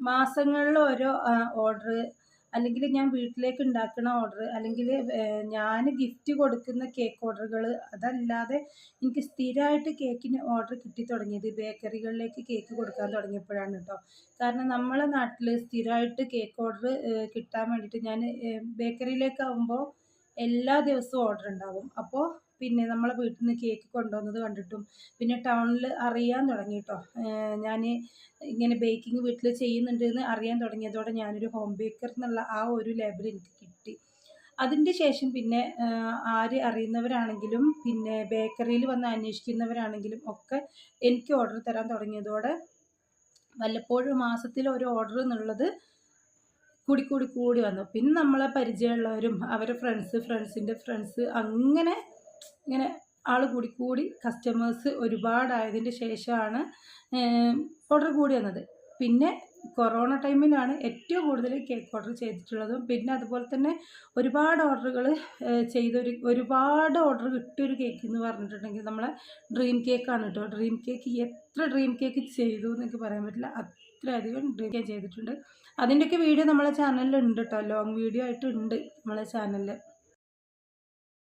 മാസങ്ങളിൽ ഓരോ ഓർഡർ, അല്ലെങ്കിൽ ഞാൻ വീട്ടിലേക്ക് ഉണ്ടാക്കുന്ന ഓർഡർ, അല്ലെങ്കിൽ ഞാൻ ഗിഫ്റ്റ് കൊടുക്കുന്ന കേക്ക് ഓർഡറുകൾ, അതല്ലാതെ എനിക്ക് സ്ഥിരമായിട്ട് കേക്കിന് ഓർഡർ കിട്ടി തുടങ്ങിയത് ബേക്കറികളിലേക്ക് കേക്ക് കൊടുക്കാൻ തുടങ്ങിയപ്പോഴാണ് കേട്ടോ. കാരണം നമ്മളെ നാട്ടിൽ സ്ഥിരമായിട്ട് കേക്ക് ഓർഡർ കിട്ടാൻ വേണ്ടിയിട്ട് ഞാൻ ബേക്കറിയിലേക്കാവുമ്പോൾ എല്ലാ ദിവസവും ഓർഡർ ഉണ്ടാവും. അപ്പോൾ പിന്നെ നമ്മളെ വീട്ടിൽ നിന്ന് കേക്ക് കൊണ്ടുവന്നത് കണ്ടിട്ടും പിന്നെ ടൗണിൽ അറിയാൻ തുടങ്ങി കേട്ടോ. ഞാൻ ഇങ്ങനെ ബേക്കിംഗ് വീട്ടിൽ ചെയ്യുന്നുണ്ട് എന്ന് അറിയാൻ തുടങ്ങിയതോടെ ഞാനൊരു ഹോം ബേക്കർ എന്നുള്ള ആ ഒരു ലേബൽ എനിക്ക് കിട്ടി. അതിൻ്റെ ശേഷം പിന്നെ ആര് അറിയുന്നവരാണെങ്കിലും പിന്നെ ബേക്കറിയിൽ വന്ന് അന്വേഷിക്കുന്നവരാണെങ്കിലും ഒക്കെ എനിക്ക് ഓർഡർ തരാൻ തുടങ്ങിയതോടെ വല്ലപ്പോഴും മാസത്തിൽ ഒരു ഓർഡർ എന്നുള്ളത് കൂടി വന്നു. പിന്നെ നമ്മളെ പരിചയമുള്ളവരും അവരെ ഫ്രണ്ട്സിൻ്റെ ഫ്രണ്ട്സ് അങ്ങനെ ഇങ്ങനെ ആൾ കൂടി കസ്റ്റമേഴ്സ് ഒരുപാടായതിൻ്റെ ശേഷമാണ് ഓർഡർ കൂടി വന്നത്. പിന്നെ കൊറോണ ടൈമിലാണ് ഏറ്റവും കൂടുതൽ കേക്ക് ഓർഡർ ചെയ്തിട്ടുള്ളതും. പിന്നെ അതുപോലെ തന്നെ ഒരുപാട് ഓർഡറുകൾ ഒരുപാട് ഓർഡർ കിട്ടിയൊരു കേക്ക് എന്ന് പറഞ്ഞിട്ടുണ്ടെങ്കിൽ നമ്മളെ ഡ്രീം കേക്കാണ് കേട്ടോ. ഡ്രീം കേക്ക് എത്ര ഡ്രീം കേക്ക് ചെയ്തു എന്നൊക്കെ പറയാൻ പറ്റില്ല, അത്രയധികം ഡ്രീം കേക്ക് ചെയ്തിട്ടുണ്ട്. അതിൻ്റെയൊക്കെ വീഡിയോ നമ്മളെ ചാനലിൽ ഉണ്ട് കേട്ടോ, ലോങ് വീഡിയോ ആയിട്ട് ഉണ്ട് നമ്മളെ ചാനലിൽ.